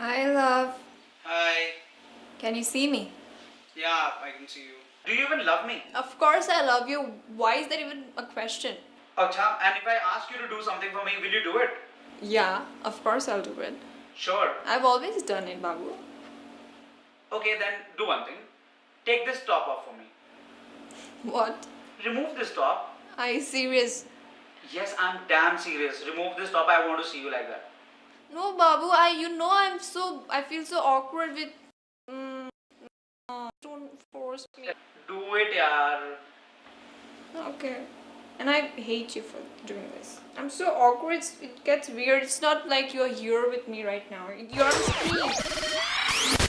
Hi, love. Hi. Can you see me? Yeah, I can see you. Do you even love me? Of course, I love you. Why is that even a question? Acha, and if I ask you to do something for me, will you do it? Yeah, of course, I'll do it. Sure. I've always done it, Babu. Okay, then do one thing. Take this top off for me. What? Remove this top. Are you serious? Yes, I'm damn serious. Remove this top. I want to see you like that. No, Babu. I feel so awkward with. No, don't force me. Do it, yaar. Okay. And I hate you for doing this. I'm so awkward. It gets weird. It's not like you're here with me right now. You're on screen.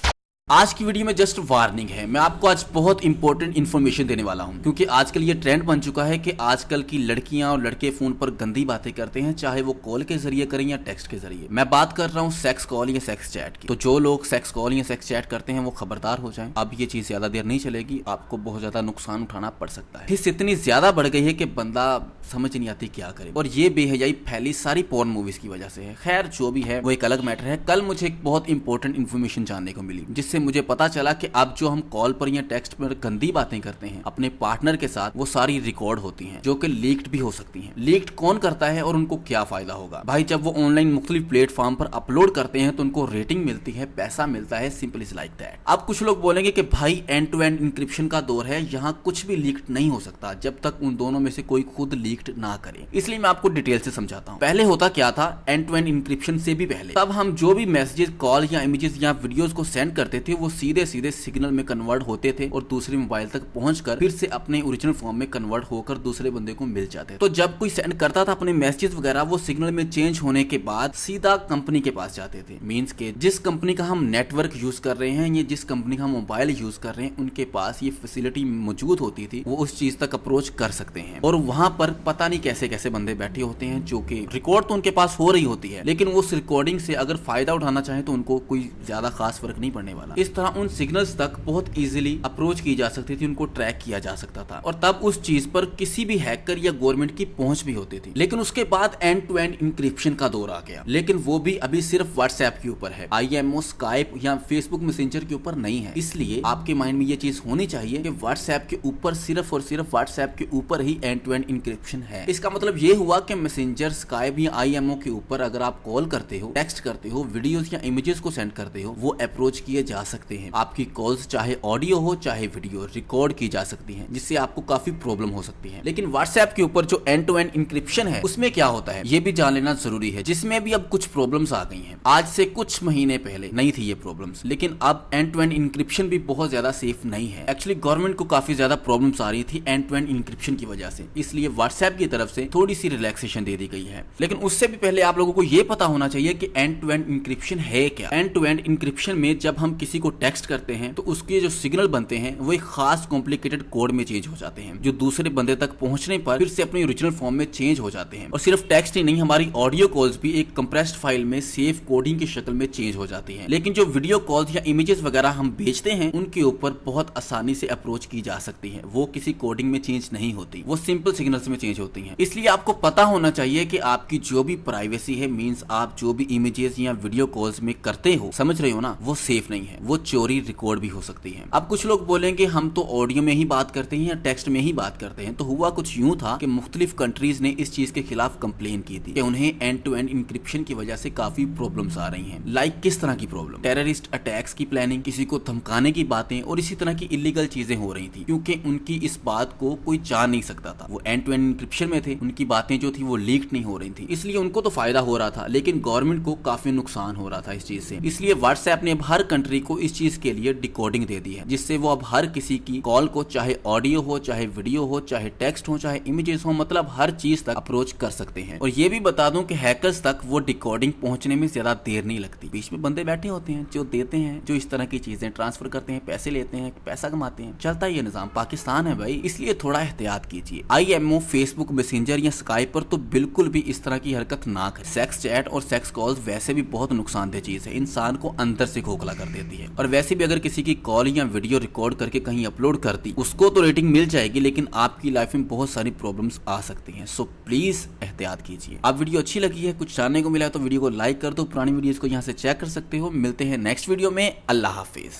आज की video में just warning है। मैं आपको आज बहुत important information देने वाला हूं, क्योंकि आजकल ये ट्रेंड बन चुका है कि आजकल की लड़कियां और लड़के फोन पर गंदी बातें करते हैं, चाहे वो कॉल के जरिए करें या टेक्स्ट के जरिए। मैं बात कर रहा हूं सेक्स कॉल या सेक्स चैट की। तो जो लोग सेक्स कॉल या सेक्स चैट करते हैं वो खबरदार हो जाएं। अब ये चीज ज्यादा देर नहीं चलेगी, आपको बहुत ज्यादा नुकसान उठाना पड़ सकता है। हिस्स इतनी ज्यादा बढ़ गई है कि बंदा समझ नहीं आती क्या करे, और ये बेहयाई फैली सारी पोर्न मूवीज की वजह से है। खैर जो भी है वो एक अलग मैटर है। कल मुझे एक बहुत इंपॉर्टेंट इन्फॉर्मेशन जानने को मिली, जिससे मुझे पता चला कि अब जो हम कॉल पर या टेक्स्ट पर गंदी बातें करते हैं अपने पार्टनर के साथ, वो सारी रिकॉर्ड होती हैं, जो कि लीक्ड भी हो सकती हैं। लीक्ड कौन करता है और उनको क्या फायदा होगा? भाई जब वो ऑनलाइन मुख्तलिफ प्लेटफॉर्म पर अपलोड करते हैं तो उनको रेटिंग मिलती है, पैसा मिलता है, सिंपल इज लाइक दैट। अब कुछ लोग बोलेंगे कि भाई एंड टू एंड इंक्रिप्शन का दौर है, यहाँ कुछ भी लीक्ड नहीं हो सकता जब तक उन दोनों में से कोई खुद लीक्ड ना करे। इसलिए मैं आपको डिटेल से समझाता हूँ। पहले होता क्या था, एंड टू एंड इंक्रिप्शन से भी पहले, तब हम जो भी मैसेजेस, कॉल या इमेजेस या वीडियोस को सेंड करते थे वो सीधे सीधे सिग्नल में कन्वर्ट होते थे और दूसरे मोबाइल तक पहुंचकर फिर से अपने ओरिजिनल फॉर्म में कन्वर्ट होकर दूसरे बंदे को मिल जाते थे। तो जब कोई सेंड करता था अपने मैसेजेस वगैरह, वो सिग्नल में चेंज होने के बाद सीधा कंपनी के पास जाते थे। मींस के जिस कंपनी का हम नेटवर्क यूज कर रहे हैं या जिस कंपनी का हम मोबाइल यूज कर रहे हैं, उनके पास ये फैसिलिटी मौजूद होती थी, वो उस चीज तक अप्रोच कर सकते हैं। और वहां पर पता नहीं कैसे कैसे बंदे बैठे होते हैं, जो कि रिकॉर्ड तो उनके पास हो रही होती है, लेकिन वो उस रिकॉर्डिंग से अगर फायदा उठाना चाहे तो उनको कोई ज्यादा खास फर्क नहीं पड़ने वाला। इस तरह उन सिग्नल्स तक बहुत इजीली अप्रोच की जा सकती थी, उनको ट्रैक किया जा सकता था, और तब उस चीज पर किसी भी हैकर या गवर्नमेंट की पहुंच भी होती थी। लेकिन उसके बाद एंड टू एंड इंक्रिप्शन का दौर आ गया, लेकिन वो भी अभी सिर्फ व्हाट्सएप के ऊपर है, IMO, स्काइप या फेसबुक मैसेंजर के ऊपर नहीं है। इसलिए आपके माइंड में ये चीज होनी चाहिए कि व्हाट्सएप के ऊपर सिर्फ और सिर्फ व्हाट्सएप के ऊपर ही एंड टू एंड इंक्रिप्शन है। इसका मतलब ये हुआ कि मैसेंजर, स्काइप या IMO के ऊपर अगर आप कॉल करते हो, टेक्स्ट करते हो, वीडियोस या इमेजेस को सेंड करते हो, वो अप्रोच किए जा सकते हैं। आपकी कॉल्स चाहे ऑडियो हो चाहे वीडियो रिकॉर्ड की जा सकती है, जिससे आपको काफी प्रॉब्लम हो सकती है। लेकिन व्हाट्सएप के ऊपर जो एंड टू एंड इंक्रिप्शन है, उसमें क्या होता है ये भी जान लेना जरूरी है, जिसमें भी अब कुछ प्रॉब्लम्स आ गई हैं। आज से कुछ महीने पहले नहीं थी ये प्रॉब्लम्स, लेकिन अब एंड टू एंड इंक्रिप्शन भी बहुत ज्यादा सेफ नहीं है। एक्चुअली गवर्नमेंट को काफी ज्यादा प्रॉब्लम्स आ रही थी एंड टू एंड इंक्रिप्शन की वजह से, इसलिए व्हाट्सएप की तरफ से थोड़ी सी रिलैक्सेशन दे दी गई है। लेकिन उससे भी पहले आप लोगों को ये पता होना चाहिए कि एंड टू एंड इंक्रिप्शन है क्या। एंड टू एंड इंक्रिप्शन में जब हम किसी को टेक्स्ट करते हैं तो उसके जो सिग्नल बनते हैं वो एक खास कॉम्प्लिकेटेड कोड में चेंज हो जाते हैं, जो दूसरे बंदे तक पहुंचने पर फिर से अपने ओरिजिनल फॉर्म में चेंज हो जाते हैं। और सिर्फ टेक्स्ट ही नहीं, हमारी ऑडियो कॉल्स भी एक कंप्रेस्ड फाइल में सेफ कोडिंग की शक्ल में चेंज हो जाती हैं। लेकिन जो वीडियो कॉल्स या इमेजेस वगैरह हम भेजते हैं, उनके ऊपर बहुत आसानी से अप्रोच की जा सकती है। वो किसी कोडिंग में चेंज नहीं होती, वो सिंपल सिग्नल्स में चेंज होती हैं। इसलिए आपको पता होना चाहिए कि आपकी जो भी प्राइवेसी है, मींस आप जो भी इमेजेस या वीडियो कॉल्स में करते हो, समझ रहे हो ना, वो सेफ नहीं है, वो चोरी रिकॉर्ड भी हो सकती है। अब कुछ लोग बोलेंगे हम तो ऑडियो में ही बात करते हैं या टेक्स्ट में ही बात करते हैं। तो हुआ कुछ यूं था कि मुख्तलिफ कंट्रीज ने इस चीज के खिलाफ कंप्लेन की थी कि उन्हें एंड टू एंड इंक्रिप्शन की वजह से काफी प्रॉब्लम्स आ रही हैं। लाइक किस तरह की प्रॉब्लम? टेररिस्ट अटैक्स की प्लानिंग, किसी को धमकाने की बातें और इसी तरह की इलीगल चीजें हो रही थी, क्योंकि उनकी इस बात को कोई जान नहीं सकता था। वो एंड टू एंड इंक्रिप्शन में थे, उनकी बातें जो थी वो लीक नहीं हो रही थी, इसलिए उनको तो फायदा हो रहा था, लेकिन गवर्नमेंट को काफी नुकसान हो रहा था इस चीज से। इसलिए व्हाट्सएप ने अब हर कंट्री को इस चीज के लिए डिकोडिंग दे दी है, जिससे वो अब हर किसी की कॉल को, चाहे ऑडियो हो, चाहे वीडियो हो, चाहे टेक्स्ट हो, चाहे इमेजेस हो, मतलब हर चीज तक अप्रोच कर सकते हैं। और ये भी बता दूं कि हैकर्स तक वो डिकोडिंग पहुंचने में ज्यादा देर नहीं लगती। बीच में बंदे बैठे होते हैं जो देते हैं, जो इस तरह की चीजें ट्रांसफर करते हैं, पैसे लेते हैं, पैसा कमाते हैं। चलता है ये निजाम, पाकिस्तान है भाई, इसलिए थोड़ा एहतियात कीजिए। IMO, फेसबुक मैसेंजर या स्काइप पर तो बिल्कुल भी इस तरह की हरकत ना करें। सेक्स चैट और सेक्स कॉल्स वैसे भी बहुत नुकसानदेह चीज है, इंसान को अंदर से खोखला कर देती है। है। और वैसे भी अगर किसी की कॉल या वीडियो रिकॉर्ड करके कहीं अपलोड कर दी, उसको तो रेटिंग मिल जाएगी, लेकिन आपकी लाइफ में बहुत सारी प्रॉब्लम्स आ सकती हैं। सो प्लीज एहतियात कीजिए। आप वीडियो अच्छी लगी है, कुछ जानने को मिला है तो वीडियो को लाइक कर दो। पुरानी वीडियोस को यहाँ से चेक कर सकते हो। मिलते हैं नेक्स्ट वीडियो में। अल्लाह हाफिज।